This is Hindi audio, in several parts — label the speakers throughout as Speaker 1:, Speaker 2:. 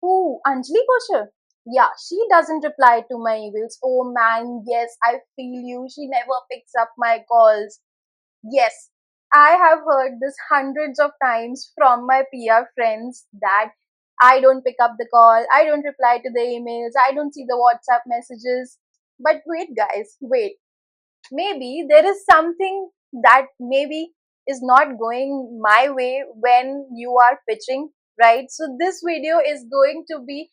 Speaker 1: Who? Anjali Kochar? Yeah, she doesn't reply to my emails. Oh man, yes, I feel you. She never picks up my calls. Yes, I have heard this hundreds of times from my PR friends that I don't pick up the call, I don't reply to the emails, I don't see the WhatsApp messages. But wait, guys, wait. Maybe there is something that maybe is not going my way when you are pitching, right? So, this video is going to be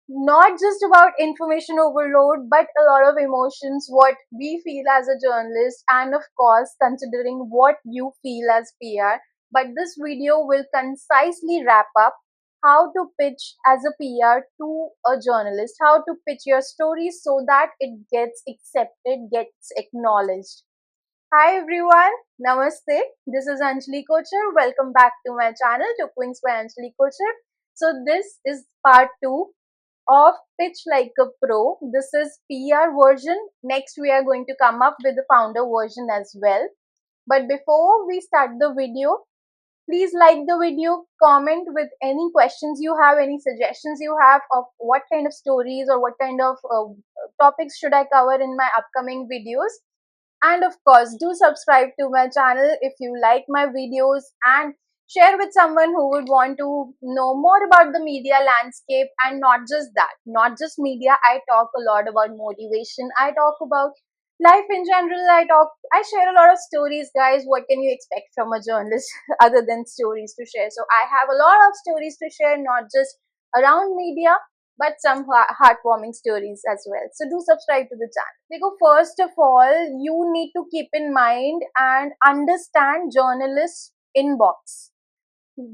Speaker 1: not just about information overload, but a lot of emotions, what we feel as a journalist, and of course, considering what you feel as PR. But this video will concisely wrap up how to pitch as a PR to a journalist, how to pitch your story so that it gets accepted, gets acknowledged. Hi everyone, Namaste. This is Anjali Kochar. Welcome back to my channel, Took Wings by Anjali Kochar. So this is part 2 of Pitch Like a Pro. This is PR version. Next we are going to come up with the founder version as well. But before we start the video, please like the video, comment with any questions you have, any suggestions you have of what kind of stories or what kind of topics should I cover in my upcoming videos. And of course, do subscribe to my channel if you like my videos, and share with someone who would want to know more about the media landscape. And not just that, not just media. I talk a lot about motivation. I talk about life in general. I share a lot of stories, guys. What can you expect from a journalist other than stories to share? So I have a lot of stories to share, not just around media, but some heartwarming stories as well. So do subscribe to the channel. Because first of all, you need to keep in mind and understand journalists' inbox.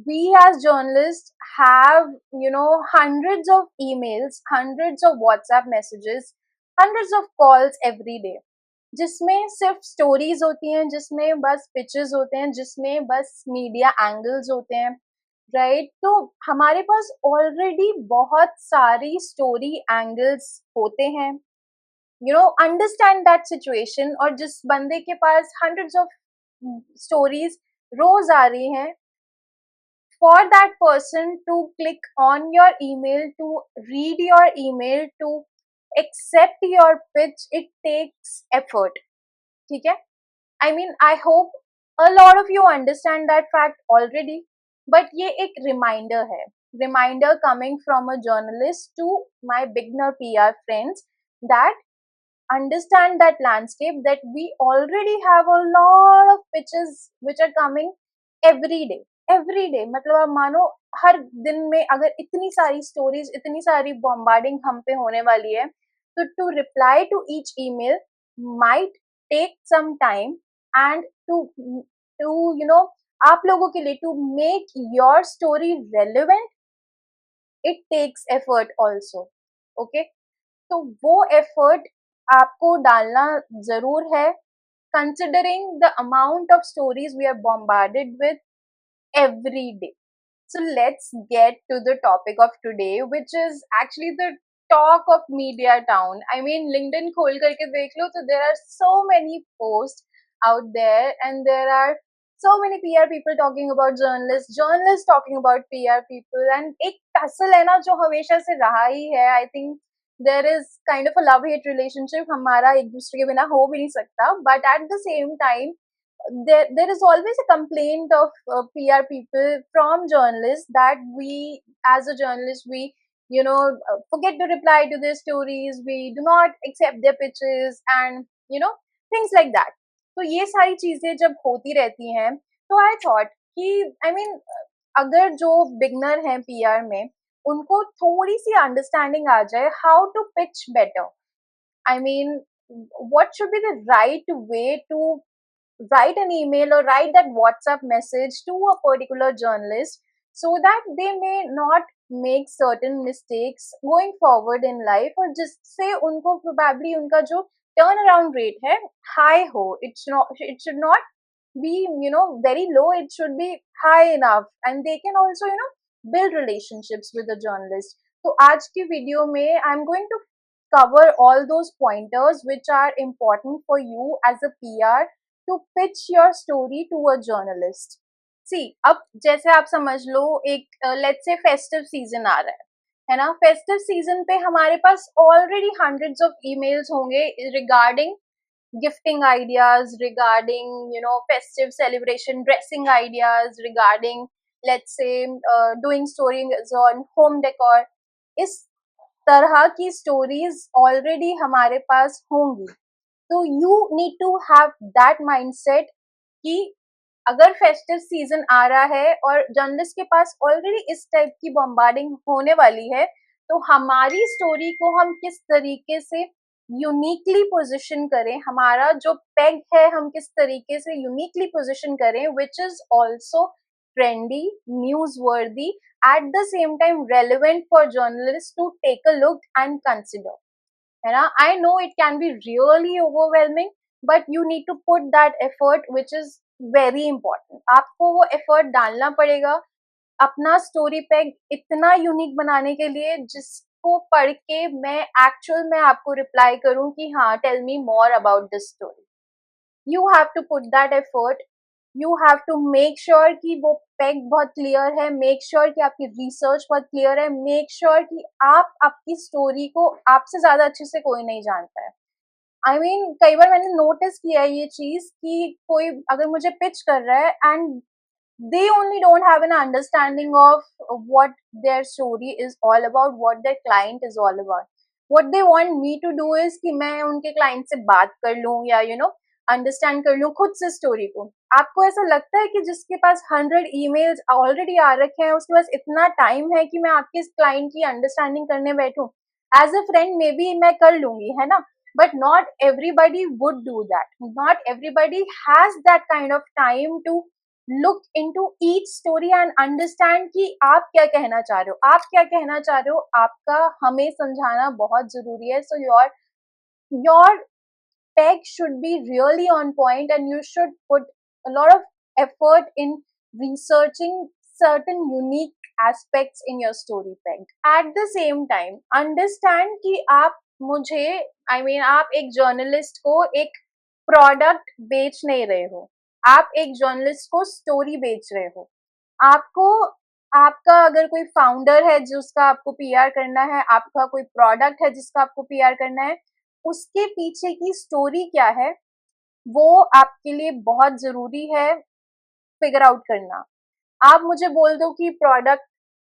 Speaker 1: We as journalists have, hundreds of emails, hundreds of WhatsApp messages, hundreds of calls every day, जिसमें सिर्फ स्टोरीज होती हैं, जिसमें बस पिक्चर्स होते हैं, जिसमें बस मीडिया एंगल्स होते हैं, राइट? तो हमारे पास ऑलरेडी बहुत सारी स्टोरी एंगल्स होते हैं. Understand that situation. और जिस बंदे के पास हंड्रेड्स ऑफ स्टोरीज रोज आ रही हैं, for that person to click on your email, to read your email, to accept your pitch, it takes effort. ठीक है? I mean, I hope a lot of you understand that fact already, but ये एक reminder है. Reminder coming from a journalist to my beginner PR friends that understand that landscape, that we already have a lot of pitches which are coming every day. मतलब आप मानो हर दिन में अगर इतनी सारी स्टोरीज, इतनी सारी बॉम्बार्डिंग हम पे होने वाली है, तो to reply to each email might take some time. And to आप लोगों के लिए, to make your story relevant, it takes effort also. Okay, तो वो एफर्ट आपको डालना जरूर है, considering the amount of stories we are bombarded with every day. So let's get to the topic of today, which is actually the talk of media town. I mean, LinkedIn खोल करके देख लो तो there are so many posts out there, and there are so many PR people talking about journalists talking about PR people, and एक tussle है ना जो हमेशा से रहा ही है. I think there is kind of a love-hate relationship. हमारा एक दूसरे के बिना हो भी नहीं सकता, but at the same time, there is always a complaint of PR people from journalists that we, as a journalist, we forget to reply to their stories, we do not accept their pitches, and things like that. तो ये सारी चीजें जब होती रहती हैं, तो I thought कि I mean, अगर जो बिगनर हैं PR में, उनको थोड़ी सी अंडरस्टैंडिंग आ जाए how to pitch better. I mean, what should be the right way to write an email or write that WhatsApp message to a particular journalist so that they may not make certain mistakes going forward in life, और जिससे उनको probably उनका जो turn around rate है high हो. It should not be very low, it should be high enough, and they can also build relationships with a journalist. तो आज की वीडियो में I'm going to cover all those pointers which are important for you as a PR to pitch your story to a journalist. See, अब जैसे आप समझ लो, एक let's say festive season आ रहा है, है ना। फेस्टिव सीजन पे हमारे पास ऑलरेडी हंड्रेड्स ऑफ ईमेल्स होंगे regarding gifting ideas, regarding festive celebration dressing ideas, regarding let's say doing stories on home decor. इस तरह की स्टोरीज ऑलरेडी हमारे पास होंगी, तो you need to have that mindset कि अगर फेस्टिव सीजन आ रहा है और जर्नलिस्ट के पास ऑलरेडी इस टाइप की बॉम्बार्डिंग होने वाली है, तो हमारी स्टोरी को हम किस तरीके से यूनिकली पोजीशन करें, हमारा जो पेग है हम किस तरीके से यूनिकली पोजीशन करें, which is also trendy, newsworthy, at the same time relevant for journalist to take a look and consider, है ना। I know it can be really overwhelming, but you need to put that effort which is very important. आपको वो एफर्ट डालना पड़ेगा अपना स्टोरी पैग इतना यूनिक बनाने के लिए, जिसको पढ़ के मैं एक्चुअल में आपको रिप्लाई करूं कि हाँ, tell me more about this story. You have to put that effort, you have to make sure कि वो पैग बहुत क्लियर है, मेक श्योर कि आपकी रिसर्च बहुत क्लियर है, मेक श्योर कि आप आपकी स्टोरी को आपसे ज्यादा अच्छे से कोई नहीं जानता है। आई मीन कई बार मैंने नोटिस किया है ये चीज कि कोई अगर मुझे पिच कर रहा है and they only don't have an understanding of what their story is all about, what their client is all about. What they want me to do is कि मैं उनके क्लाइंट से बात कर लूं या अंडरस्टैंड कर लूं खुद से स्टोरी को। आपको ऐसा लगता है कि जिसके पास 100 ईमेल्स ऑलरेडी आ रखे हैं उसके पास इतना टाइम है कि मैं आपके इस क्लाइंट की अंडरस्टैंडिंग करने बैठूं? As a friend maybe मैं कर लूंगी, है ना, but not everybody would do that. Not everybody has that kind of time to look into each story and understand कि आप क्या कहना चाह रहे हो, आप क्या कहना चाह रहे हो, आपका हमें समझाना बहुत जरूरी है। So your peg should be really on point and you should put a lot of effort in researching certain unique aspects in your story peg. At the same time understand कि आप मुझे आप एक जर्नलिस्ट को एक प्रोडक्ट बेच नहीं रहे हो, आप एक जर्नलिस्ट को स्टोरी बेच रहे हो। आपको आपका अगर कोई फाउंडर है जिसका आपको पीआर करना है, आपका कोई प्रोडक्ट है जिसका आपको पीआर करना है, उसके पीछे की स्टोरी क्या है वो आपके लिए बहुत जरूरी है फिगर आउट करना। आप मुझे बोल दो कि प्रोडक्ट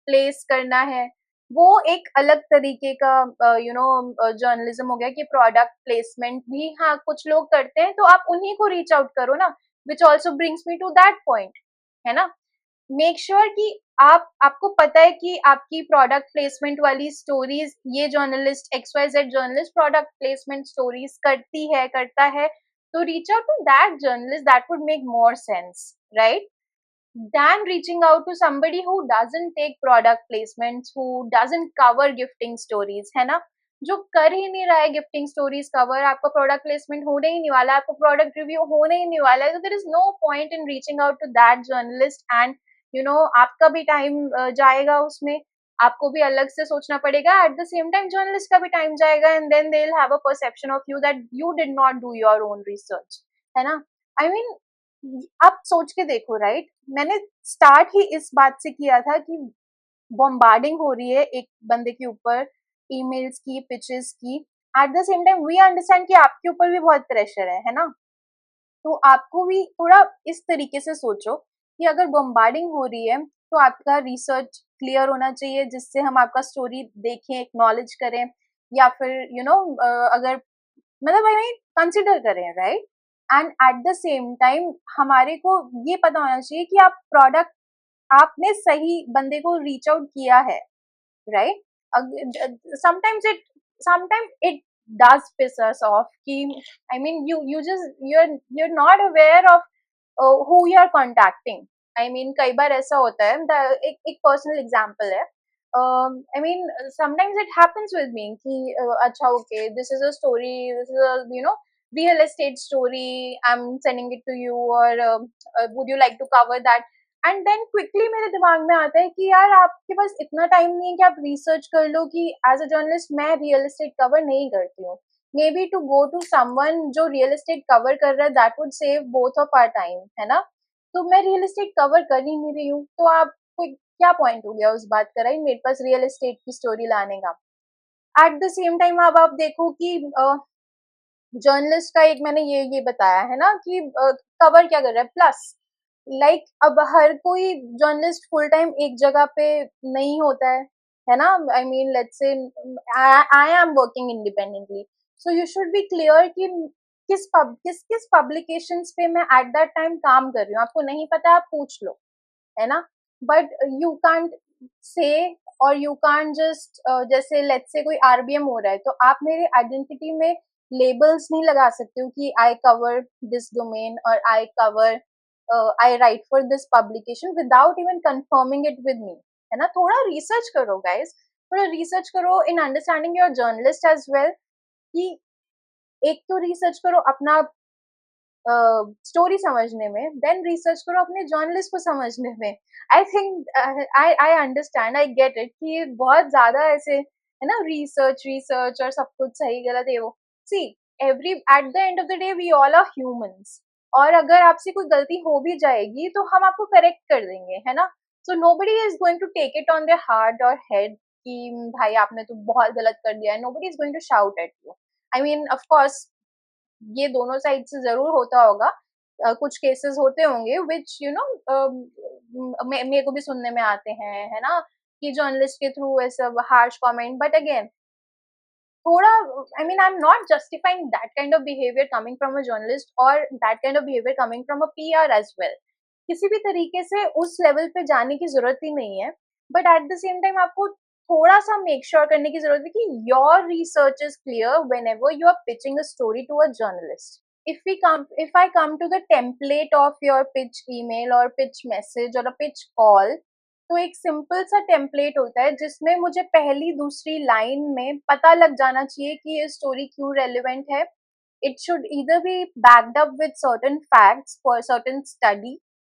Speaker 1: प्लेस करना है, वो एक अलग तरीके का जर्नलिज्म हो गया कि प्रोडक्ट प्लेसमेंट भी हाँ कुछ लोग करते हैं, तो आप उन्हीं को रीच आउट करो ना, which also brings me to that point, है ना। मेक श्योर कि आपको पता है कि आपकी प्रोडक्ट प्लेसमेंट वाली स्टोरीज ये journalist XYZ journalist product placement stories करता है, तो reach out to that journalist, that would make more sense, right, than reaching out to somebody who doesn't take product placements, who doesn't cover gifting stories, है ना, जो कर ही नहीं रहा है गिफ्टिंग स्टोरीज कवर, आपका प्रोडक्ट प्लेसमेंट होने ही नहीं वाला, आपको प्रोडक्ट रिव्यू होने ही नहीं वाला है, तो there is no point in reaching out to that journalist and आपका भी टाइम जाएगा उसमें, आपको भी अलग से सोचना पड़ेगा, at the same time journalist का भी टाइम जाएगा and then they will have a perception of you that you did not do your own research, है ना। आई मीन आप सोच के देखो, राइट, मैंने स्टार्ट ही इस बात से किया था कि बॉम्बार्डिंग हो रही है एक बंदे के ऊपर ईमेल्स की, पिचेस की, at the same time we understand कि आपके ऊपर भी बहुत प्रेशर है ना, तो आपको भी थोड़ा इस तरीके से सोचो कि अगर बॉम्बार्डिंग हो रही है तो आपका रिसर्च क्लियर होना चाहिए जिससे हम आपका स्टोरी देखें, एक्नॉलेज करें, या फिर अगर मतलब कंसिडर करें, right, and eight the same time हमारे को ये पता होना चाहिए कि आप प्रोडक्ट आपने सही बंदे को रीच आउट किया है, right. sometimes it does piss us off कि you're not aware of who you are contacting. कई बार ऐसा होता है, एक पर्सनल एग्जांपल है, sometimes it happens with me कि अच्छा okay, this is a story, this is a real estate story, I'm sending it to you, or would you like to cover that, and then quickly मेरे दिमाग में आता है कि यार आपके पास इतना टाइम नहीं है कि आप रिसर्च कर लो कि एज अ जर्नलिस्ट मैं रियल एस्टेट कवर नहीं करती हूँ, maybe to go to someone जो रियल एस्टेट कवर कर रहा है, that would save both of our time, है ना। तो मैं रियल एस्टेट कवर कर ही नहीं रही हूँ, तो आप क्या पॉइंट हो गया उस बात का, राइट? मेरे पास रियल एस्टेट की स्टोरी लाने का। एट द सेम टाइम अब आप देखो कि जर्नलिस्ट का एक मैंने ये बताया है ना कि कवर क्या कर रहा है, प्लस लाइक अब हर कोई जर्नलिस्ट फुल टाइम एक जगह पे नहीं होता है ना? I mean let's say I am working independently, so you should be clear कि किस किस पब्लिकेशंस पे मैं एट दैट टाइम काम कर रही हूँ। आपको नहीं पता, आप पूछ लो, है ना? बट यू कांट से, और यू कांट जस्ट जैसे लेट्स से कोई आरबीएम हो रहा है तो आप मेरे आइडेंटिटी में लेबल्स नहीं लगा सकते हो कि आई कवर दिस डोमेन और I cover I write for this publication without even confirming it with me, है ना? थोड़ा रिसर्च करो गाइस, थोड़ा रिसर्च करो in understanding your journalist as well, कि एक तो रिसर्च करो अपना स्टोरी समझने में, देन रिसर्च करो अपने जर्नलिस्ट को समझने में। I think I understand, I get it कि बहुत ज्यादा ऐसे है ना, रिसर्च रिसर्च और सब कुछ सही गलत है वो। See, every at the end of the day we all are humans, और अगर आपसे कोई गलती हो भी जाएगी तो हम आपको करेक्ट कर देंगे, है ना? So nobody is going to take it on their heart और हेड कि भाई आपने तो बहुत गलत कर दिया है। Nobody is going to shout at you. I mean of course ये दोनों साइड से जरूर होता होगा, कुछ केसेस होते होंगे विच यू नो मेरे को भी सुनने में आते हैं, है ना, कि जर्नलिस्ट के थ्रू ऐसा हार्श कमेंट, बट अगेन थोड़ा, I mean I am not justifying that kind of behaviour coming from a journalist और that kind of behaviour coming from a PR as well. किसी भी तरीके से उस लेवल पे जाने की जरूरत ही नहीं है, but at the same time आपको थोड़ा सा मेक श्योर करने की जरूरत है कि your research is clear whenever you are pitching a story to a journalist. If I come to the template of your pitch email or pitch message or a pitch call, तो एक सिंपल सा टेम्पलेट होता है जिसमें मुझे पहली दूसरी लाइन में पता लग जाना चाहिए कि ये स्टोरी क्यों रेलिवेंट है। It should either be backed up with certain facts for certain study,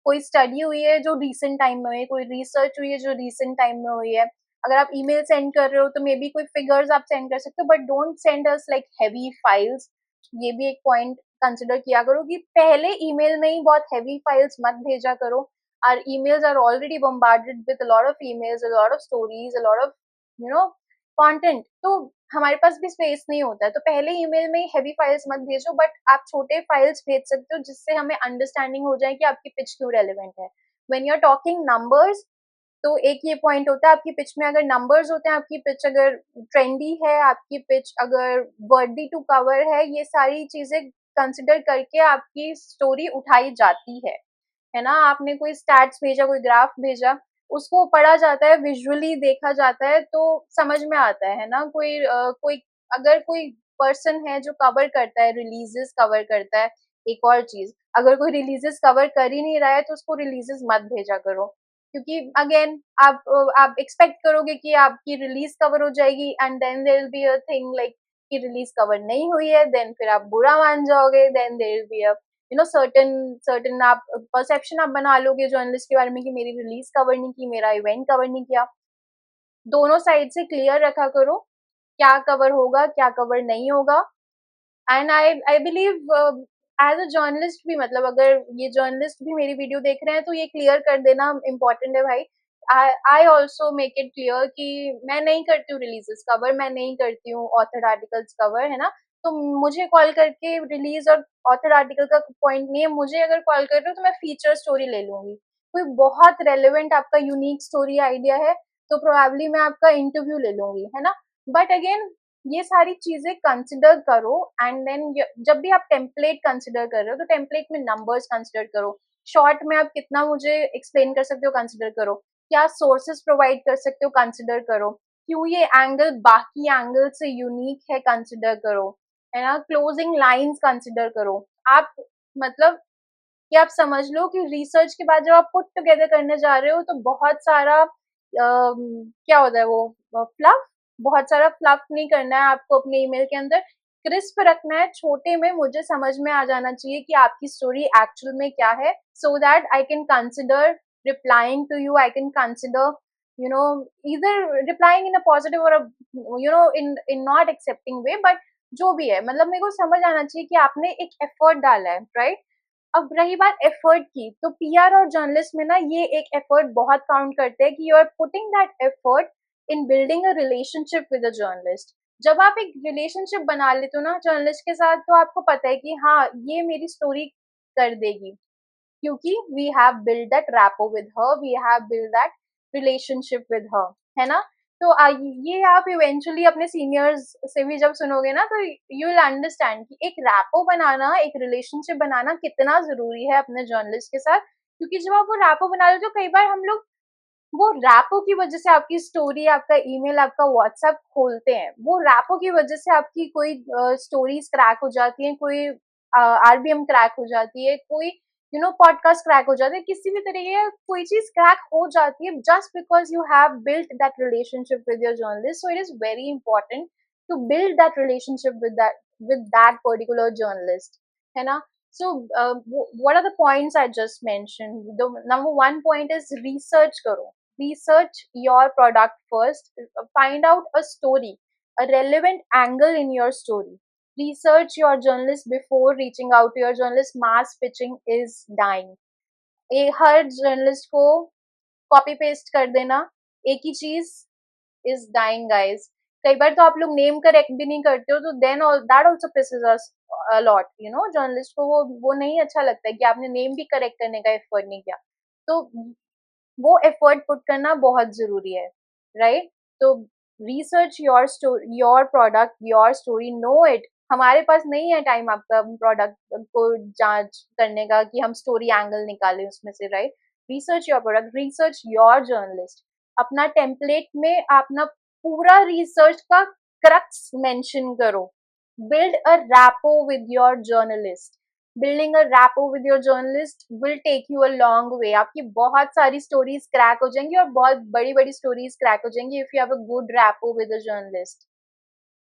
Speaker 1: कोई स्टडी हुई है जो रिसेंट टाइम में हुई है, कोई रिसर्च हुई है जो रिसेंट टाइम में हुई है। अगर आप ईमेल सेंड कर रहे हो तो मे बी कोई फिगर्स आप सेंड कर सकते हो, but don't send us like heavy files. ये भी एक पॉइंट कंसिडर किया करो कि पहले ईमेल में ही बहुत हैवी फाइल्स मत भेजा करो। Our emails are already bombarded with a lot of emails, a lot of stories, a lot of you know content, तो हमारे पास भी स्पेस नहीं होता है। तो पहले ईमेल में ही हैवी फाइल्स मत भेजो, बट आप छोटे फाइल्स भेज सकते हो जिससे हमें अंडरस्टैंडिंग हो जाए कि आपकी पिच क्यों रेलिवेंट है। When you are talking numbers, तो एक ये पॉइंट होता है आपकी पिच में, अगर नंबर्स होते हैं, आपकी पिच अगर ट्रेंडी है, आपकी पिच अगर वर्दी टू कवर है, ये सारी चीजें कंसिडर करके आपकी स्टोरी उठाई जाती है ना? आपने कोई स्टैट्स भेजा, कोई ग्राफ भेजा, उसको पढ़ा जाता है, विजुअली देखा जाता है तो समझ में आता है ना? कोई अगर कोई पर्सन है जो कवर करता है, रिलीजेस कवर करता है, एक और चीज, अगर कोई रिलीजेस कवर कर ही नहीं रहा है तो उसको रिलीजेस मत भेजा करो, क्योंकि अगेन आप एक्सपेक्ट करोगे कि आपकी रिलीज कवर हो जाएगी and then there will be a thing like कि रिलीज कवर नहीं हुई है, देन फिर आप बुरा मान जाओगे, then there will be a you know certain certain आप परसेप्शन आप बना लोगे जर्नलिस्ट के बारे में कि मेरी रिलीज कवर नहीं की, मेरा इवेंट कवर नहीं किया। दोनों साइड से क्लियर रखा करो, क्या कवर होगा, क्या कवर नहीं होगा। And I believe as a journalist भी, मतलब अगर ये जर्नलिस्ट भी मेरी वीडियो देख रहे हैं तो ये क्लियर कर देना इम्पोर्टेंट है भाई। I also make it clear कि मैं नहीं करती हूँ रिलीजेस कवर, मैं नहीं करती हूँ ऑथर आर्टिकल्स कवर, है ना? तो मुझे कॉल करके रिलीज और ऑथर आर्टिकल का पॉइंट नहीं है। मुझे अगर कॉल कर रहे हो तो मैं फीचर स्टोरी ले लूंगी, कोई बहुत रेलिवेंट आपका यूनिक स्टोरी आइडिया है तो प्रोबेबली मैं आपका इंटरव्यू ले लूंगी, है ना? बट अगेन ये सारी चीजें कंसिडर करो, एंड देन जब भी आप टेम्पलेट कंसिडर कर रहे हो तो टेम्पलेट में नंबर्स कंसिडर करो, शॉर्ट में आप कितना मुझे एक्सप्लेन कर सकते हो कंसिडर करो, क्या सोर्सेस प्रोवाइड कर सकते हो कंसिडर करो, क्यों ये एंगल बाकी एंगल से यूनिक है कंसिडर करो, है ना? क्लोजिंग लाइंस कंसिडर करो। आप मतलब कि आप समझ लो कि रिसर्च के बाद जब आप पुट टुगेदर करने जा रहे हो तो बहुत सारा क्या होता है वो फ्लफ, बहुत सारा फ्लफ नहीं करना है आपको अपने ईमेल के अंदर, क्रिस्प रखना है, छोटे में मुझे समझ में आ जाना चाहिए कि आपकी स्टोरी एक्चुअल में क्या है, so that I can consider replying to you, I can consider you know either replying in a positive or a in not accepting way, but जो भी है मतलब मेरे को समझ आना चाहिए कि आपने एक एफर्ट डाला है, राइट? अब रही बात एफर्ट की, तो पीआर और जर्नलिस्ट में ना ये एक एफर्ट बहुत काउंट करते हैं कि you are putting that effort in building a relationship with a journalist. जब आप एक रिलेशनशिप बना लेते हो ना जर्नलिस्ट के साथ, तो आपको पता है कि हाँ, ये मेरी स्टोरी कर देगी, क्योंकि we have build that rapport with her, we have build that relationship with her, है ना? तो ये आप इवेंचुअली अपने सीनियर्स से भी जब सुनोगे ना, तो यू विल अंडरस्टैंड कि एक रैपो बनाना, एक रिलेशनशिप बनाना कितना जरूरी है अपने जर्नलिस्ट के साथ। क्योंकि जब आप वो रैपो बना लेते हो, कई बार हम लोग वो रैपो की वजह से आपकी स्टोरी, आपका ईमेल, आपका व्हाट्सएप खोलते हैं, वो रैपो की वजह से आपकी कोई स्टोरीज क्रैक हो जाती है, कोई आरबीएम क्रैक हो जाती है, कोई पॉडकास्ट क्रैक हो जाता है, किसी भी तरीके का कोई चीज क्रैक हो जाती है, just because you have built that relationship with your journalist. So it is very important to build that relationship with that particular journalist, है ना? So, what are the points I just mentioned? The number one point is research करो. Research your product first. Find out a story, a relevant angle in your story. Research your journalist before reaching out to your journalist. Mass pitching is dying. Her journalist को कॉपी पेस्ट कर देना एक ही चीज इज डाइंग गाइस। कई बार तो आप लोग नेम करेक्ट भी नहीं करते हो, तो then that also pisses us a lot, journalist को वो नहीं अच्छा लगता है कि आपने नेम भी करेक्ट करने का एफर्ट नहीं किया। तो वो एफर्ट पुट करना बहुत जरूरी है, राइट? तो research your story, your product, your story, know it. हमारे पास नहीं है टाइम आपका प्रोडक्ट को जांच करने का कि हम स्टोरी एंगल निकालें उसमें से, right? Research your product, research your journalist. अपना टेम्पलेट में अपना पूरा रिसर्च का क्रक्स मेंशन करो। Build a rapport with your journalist. Building a rapport with your journalist will take you a long way. आपकी बहुत सारी स्टोरीज क्रैक हो जाएंगी, और बहुत बड़ी बड़ी स्टोरीज क्रैक हो जाएंगी if you have a good rapport with a journalist.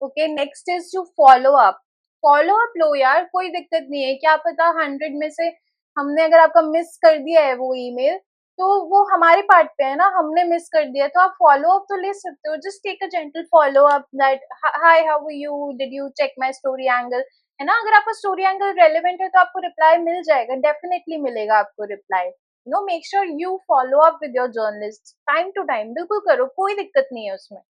Speaker 1: Okay, next is to follow up. Follow up लो यार, कोई दिक्कत नहीं है। क्या पता 100 में से हमने अगर आपका मिस कर दिया है वो ईमेल, तो वो हमारे पार्ट पे है ना, हमने मिस कर दिया, तो आप फॉलो अप तो ले सकते हो। Just take a gentle follow up that hi, how are you, did you check my story angle, है ना? अगर आपका स्टोरी एंगल रेलेवेंट है तो आपको रिप्लाई मिल जाएगा, डेफिनेटली मिलेगा आपको reply. Make sure you follow up with your journalist time to time, बिल्कुल करो, कोई दिक्कत नहीं है उसमें।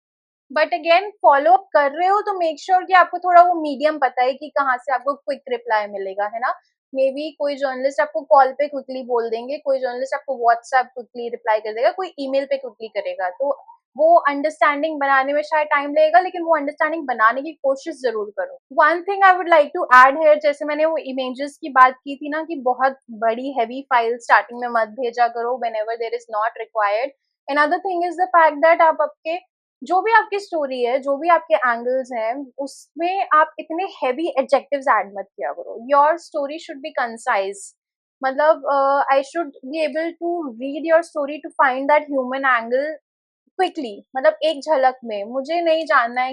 Speaker 1: बट अगेन, फॉलो अप कर रहे हो तो मेक श्योर कि आपको थोड़ा वो मीडियम पता है कि कहाँ से आपको क्विक रिप्लाई मिलेगा, है ना? मे बी कोई जर्नलिस्ट आपको कॉल पे क्विकली बोल देंगे, कोई जर्नलिस्ट आपको व्हाट्सएप क्विकली रिप्लाई कर देगा, कोई ईमेल पे क्विकली करेगा। तो वो अंडरस्टैंडिंग बनाने में शायद टाइम लगेगा, लेकिन वो अंडरस्टैंडिंग बनाने की कोशिश जरूर करो। One thing I would like to add here, जैसे मैंने वो इमेजेस की बात की थी ना, कि बहुत बड़ी हैवी फाइल स्टार्टिंग में मत भेजा करो whenever there is not required. Another thing is the fact that आप आपके जो भी आपकी स्टोरी है, जो भी आपके एंगल्स हैं, उसमें आप इतने हेवी एडजेक्टिव्स ऐड मत किया करो। Your story should be concise. मतलब I should be able to read your story to find that human angle quickly, मतलब एक झलक में। मुझे नहीं जानना है